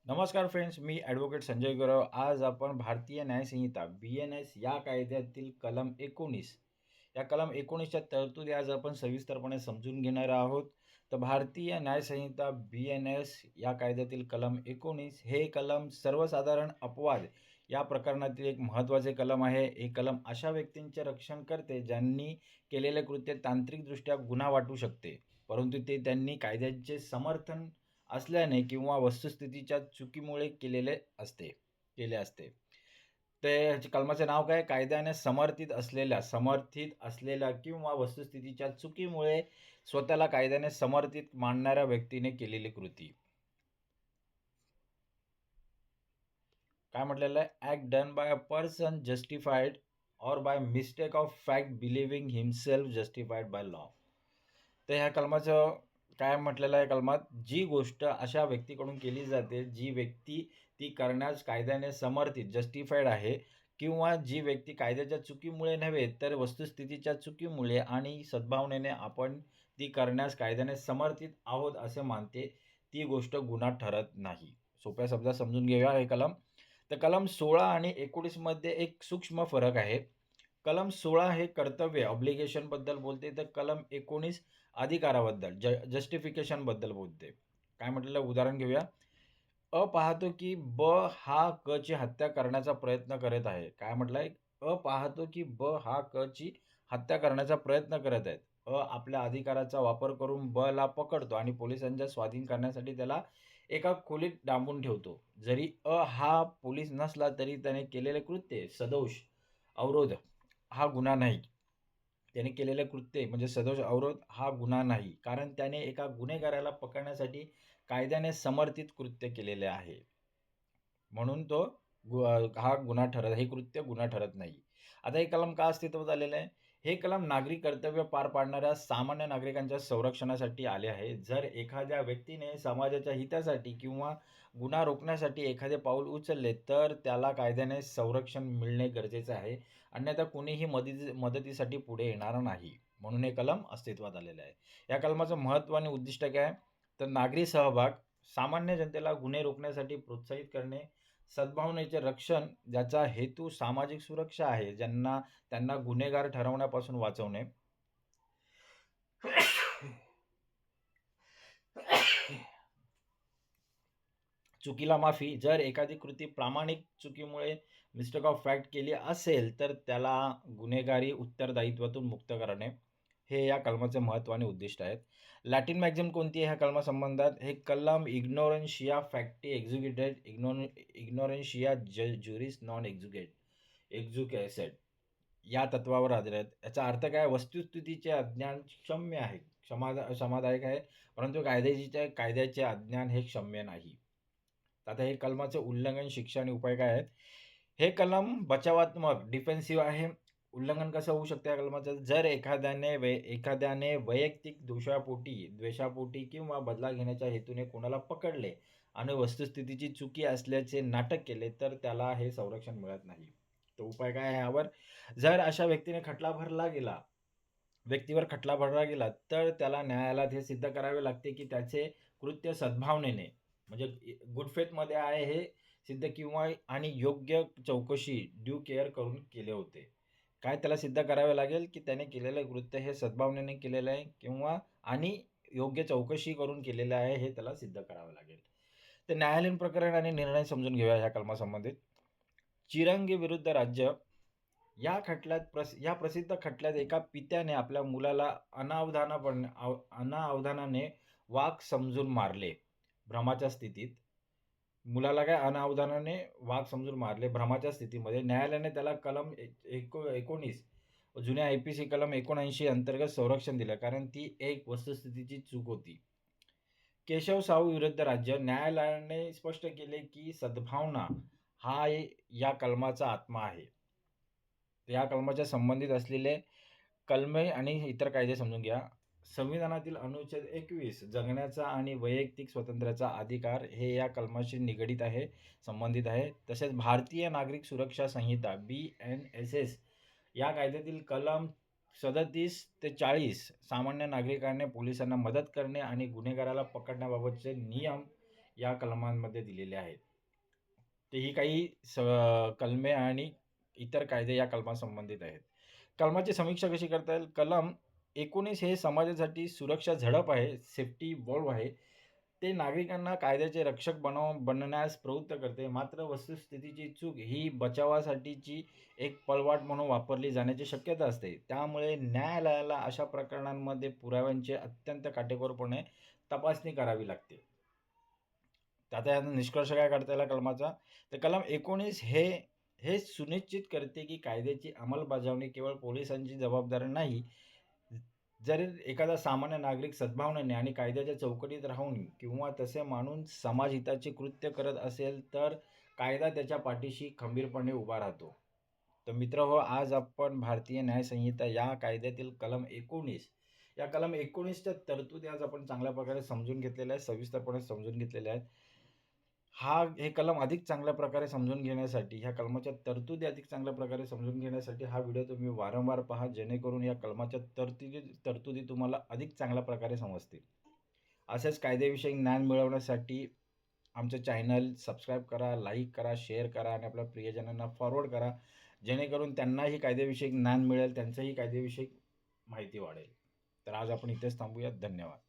नमस्कार फ्रेंड्स, मी ॲडव्होकेट संजय गुरव. आज आपण भारतीय न्यायसंहिता BNS या कायद्यातील कलम 19 या कलम 19च्या तरतुदी आज आपण सविस्तरपणे समजून घेणार आहोत. तर भारतीय न्यायसंहिता BNS या कायद्यातील कलम 19 हे कलम सर्वसाधारण अपवाद या प्रकरणातील एक महत्त्वाचे कलम आहे. हे कलम अशा व्यक्तींचे रक्षण करते ज्यांनी केलेले कृत्य तांत्रिकदृष्ट्या गुन्हा वाटू शकते, परंतु ते त्यांनी कायद्याचे समर्थन असल्याने किंवा वस्तुस्थितीच्या चुकीमुळे केले असते. ते ह्याच्या कलमाचे नाव काय? कायद्याने समर्थित असलेल्या किंवा वस्तुस्थितीच्या चुकीमुळे स्वतःला कायद्याने समर्थित मानणाऱ्या व्यक्तीने केलेली कृती. काय म्हटलेलं आहे? Act done by a person justified or by mistake of fact believing himself justified by law. तर ह्या कलमाचं काय म्हटलेलं आहे कलमात? जी गोष्ट अशा व्यक्तीकडून केली जाते, जी व्यक्ती ती करण्यास कायद्याने समर्थित जस्टिफाईड आहे किंवा जी व्यक्ती कायद्याच्या चुकीमुळे नव्हे तर वस्तुस्थितीच्या चुकीमुळे आणि सद्भावनेने आपण ती करण्यास कायद्याने समर्थित आहोत असे मानते, ती गोष्ट गुन्हा ठरत नाही. सोप्या शब्दात समजून घेऊया हे कलम. तर कलम 16 आणि 19 मध्ये एक सूक्ष्म फरक आहे. कलम 16 हे कर्तव्य ऑब्लिगेशनबद्दल बोलते, तर कलम 19 अधिकाराबद्दल जस्टिफिकेशनबद्दल बोलते. काय म्हटलेलं उदाहरण घेऊया. पाहतो की ब हा क ची हत्या करण्याचा प्रयत्न करत आहे. काय म्हटलंय? पाहतो की ब हा क ची हत्या करण्याचा प्रयत्न करत आहेत. आपल्या अधिकाराचा वापर करून ब ला पकडतो आणि पोलिसांच्या स्वाधीन करण्यासाठी त्याला एका खोलीत डांबून ठेवतो. जरी हा पोलीस नसला तरी त्याने केलेले कृत्य सदोष अवरोध हा गुन्हा नाही. त्याने केलेले कृत्य म्हणजे सदोष अवरोध हा गुन्हा नाही. कारण त्याने एका गुन्हेगाराला पकडण्यासाठी कायद्याने समर्थित कृत्य केलेले आहे. म्हणून तो हा गुन्हा ठरत हे कृत्य गुन्हा ठरत नाही. आता हे कलम का अस्तित्वात आलेलं आहे? हे कलम नागरी कर्तव्य पार पाडणाऱ्या सामान्य नागरिकांच्या संरक्षणासाठी आले आहे. जर एखाद्या व्यक्तीने समाजाच्या हितासाठी किंवा गुन्हा रोखण्यासाठी एखादे पाऊल उचलले, तर त्याला कायद्याने संरक्षण मिळणे गरजेचे आहे. अन्यथा कुणीही मदतीसाठी पुढे येणार नाही. म्हणून हे कलम अस्तित्वात आलेलं आहे. या कलमाचं महत्त्व आणि उद्दिष्ट काय? तर नागरी सहभाग, सामान्य जनतेला गुन्हे रोखण्यासाठी प्रोत्साहित करणे, सद्भावनेचे रक्षण ज्याचा हेतू सामाजिक सुरक्षा आहे, त्यांना गुन्हेगार ठरवण्यापासून वाचवणे. चुकीला माफी. जर एखादी कृती प्रामाणिक चुकीमुळे मिस्टेक ऑफ फॅक्ट केली असेल, तर त्याला गुन्हेगारी उत्तरदायित्वातून मुक्त करणे. हे या कलमाचे महत्त्व आणि उद्दिष्ट आहेत. लॅटिन मॅक्झिम कोणती आहे ह्या कलमासंबंधात? हे कलम इग्नोरन्शिया फॅक्टी एक्झिक्युटेड इग्नोरन्शिया ज्युरिस नॉन एक्झुकेसेड या तत्वावर आधारित. याचा अर्थ काय? वस्तुस्थितीचे अज्ञान क्षम्य आहे, क्षमादायक आहे, परंतु कायद्याचे अज्ञान हे क्षम्य नाही. आता हे कलमाचे उल्लंघन, शिक्षा आणि उपाय काय आहेत? हे कलम बचावात्मक डिफेन्सिव्ह आहे. उल्लंघन कसं होऊ शकतं या कलमाचं? जर एखाद्याने वैयक्तिक द्वेषापोटी किंवा बदला घेण्याच्या हेतूने कोणाला पकडले आणि वस्तुस्थितीची चुकी असल्याचे नाटक केले, तर त्याला हे संरक्षण मिळत नाही. तर उपाय काय आहे यावर? जर अशा व्यक्तीवर खटला भरला गेला, तर त्याला न्यायालयात हे सिद्ध करावे लागते की त्याचे कृत्य सद्भावनेने म्हणजे गुड फेथमध्ये आहे हे सिद्ध किंवा आणि योग्य चौकशी ड्यू केअर करून केले होते. काय त्याला सिद्ध करावे लागेल की त्याने केलेलं कृत्य हे सद्भावनेने केलेलं आहे किंवा आणि योग्य चौकशी करून केलेलं आहे हे त्याला सिद्ध करावं लागेल. तर न्यायालयीन प्रकरण आणि निर्णय समजून घेऊया ह्या कलमासंबंधित. चिरंगी विरुद्ध राज्य या प्रसिद्ध खटल्यात एका पित्याने आपल्या मुलाला अनावधानाने वाघ समजून मारले. भ्रमाच्या स्थितीत मुलाला काय अनावधानाने वाघ समजून मारले भ्रमाच्या स्थितीमध्ये. न्यायालयाने त्याला कलम 19 जुन्या IPC कलम 79 अंतर्गत संरक्षण दिलं, कारण ती एक वस्तुस्थितीची चूक होती. केशव साहू विरुद्ध राज्य. न्यायालयाने स्पष्ट केले की सद्भावना हा या कलमाचा आत्मा आहे. या कलमाच्या संबंधित असलेले कलमे आणि इतर कायदे समजून घ्या. संविधानातील अनुच्छेद 21 जगण्याचा आणि वैयक्तिक स्वातंत्र्याचा अधिकार हे या कलमाशी निगडीत आहे, संबंधित आहे. तसेच भारतीय नागरिक सुरक्षा संहिता BNSS या कायद्यातील कलम 37 ते 40 सामान्य नागरिकांनी पोलिसांना मदत करणे आणि गुन्हेगाराला पकडण्याबाबतचे नियम या कलमांमध्ये दिलेले आहेत. तेही काही कलमे आणि इतर कायदे या कलमासंबंधित आहेत. कलमाची समीक्षा कशी करता येईल? कलम 19 हे समाजासाठी सुरक्षा झडप आहे, सेफ्टी व्हॉल्व्ह आहे. ते नागरिकांना कायद्याचे रक्षक बनण्यास प्रवृत्त करते. मात्र वस्तुस्थितीची चूक ही बचावासाठीची एक पळवाट म्हणून वापरली जाण्याची शक्यता असते. त्यामुळे न्यायालयाला अशा प्रकरणांमध्ये पुराव्यांची अत्यंत काटेकोरपणे तपासणी करावी लागते. आता याचा निष्कर्ष काय काढता येईल कलमाचा? तर कलम 19 हे सुनिश्चित करते की कायद्याची अंमलबजावणी केवळ पोलिसांची जबाबदारी नाही. जर एखादा सामान्य नागरिक सद्भावनेने आणि कायद्याच्या चौकटीत राहून किंवा तसे मानून समाजहिताचे कृत्य करत असेल, तर कायदा त्याच्या पाठीशी खंबीरपणे उभा राहतो. तर मित्रहो, आज आपण भारतीय न्याय संहिता या कायद्यातील कलम 19 या कलम 19च्या तरतुदी आज आपण चांगल्या प्रकारे समजून घेतलेल्या आहेत, सविस्तरपणे समजून घेतलेल्या आहेत. हे कलम अधिक चांगल्या प्रकारे समजून घेण्यासाठी, ह्या कलमाच्या तरतुदी अधिक चांगल्या प्रकारे समजून घेण्यासाठी हा व्हिडिओ तुम्ही वारंवार पहा, जेणेकरून या कलमाच्या तरतुदी तुम्हाला अधिक चांगल्या प्रकारे समजतील. असेच कायदेविषयक ज्ञान मिळवण्यासाठी आमचं चॅनल सबस्क्राईब करा, लाईक करा, शेअर करा आणि आपल्या प्रियजनांना फॉरवर्ड करा, जेणेकरून त्यांनाही कायदेविषयक ज्ञान मिळेल, त्यांचंही कायदेविषयक माहिती वाढेल. तर आज आपण इथेच थांबूयात. धन्यवाद.